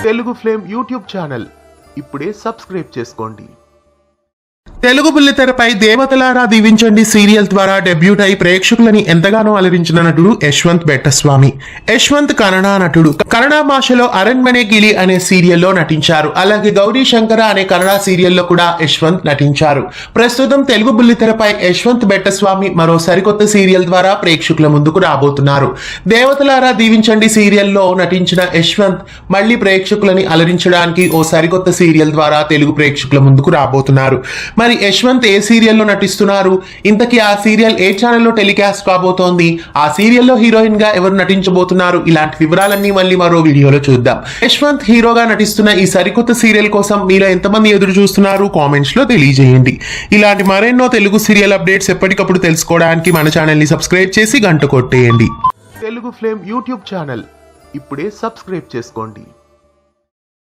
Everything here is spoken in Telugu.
తెలుగు ఫ్లేమ్ యూట్యూబ్ ఛానల్ ఇప్పుడే సబ్స్క్రైబ్ చేసుకోండి. తెలుగు బుల్లితెరపై దేవతలారా దీవించండి సీరియల్ ద్వారా డెబ్యూట్ అయి ప్రేక్షకులని ఎంతగానో అలరించిన నటుడు యశ్వంత్ బెట్టస్వామి. యశ్వంత్ కన్నడ నటుడు. కన్నడ భాషలో అరణ్మనే గిలి అనే సీరియల్లో నటించారు. అలాగే గౌరీ శంకర అనే కన్నడ సీరియల్లో కూడా యశ్వంత్ నటించారు. ప్రస్తుతం తెలుగు బుల్లితెరపై యశ్వంత్ బెట్టస్వామి మరో సరికొత్త సీరియల్ ద్వారా ప్రేక్షకుల ముందుకు రాబోతున్నారు. దేవతలారా దీవించండి సీరియల్లో నటించిన యశ్వంత్ మళ్లీ ప్రేక్షకులని అలరించడానికి ఓ సరికొత్త సీరియల్ ద్వారా తెలుగు ప్రేక్షకుల ముందుకు రాబోతున్నారు. మరి యశ్వంత్ ఏ సీరియల్లో నటిస్తున్నారు, ఇంతకీ ఆ సీరియల్ ఏ ఛానల్లో టెలికాస్ట్ కాబోతోంది, ఆ సీరియల్లో హీరోయిన్ గా ఎవరు నటించబోతున్నారు, ఇలాంటి వివరాలన్నీ మళ్ళీ మరో వీడియోలో చూద్దాం. యశ్వంత్ హీరోగా నటిస్తున్న ఈ సరికొత్త సీరియల్ కోసం మీలో ఎంతమంది ఎదురు చూస్తున్నారు కామెంట్స్ లో తెలియజేయండి. ఇలాంటి మరెన్నో తెలుగు సీరియల్ అప్డేట్స్ ఎప్పటికప్పుడు తెలుసుకోవడానికి మన ఛానల్ ని సబ్స్క్రైబ్ చేసి గంట కొట్టేయండి. తెలుగు ఫ్లేమ్ యూట్యూబ్ ఛానల్ ఇప్పుడే సబ్స్క్రైబ్ చేసుకోండి.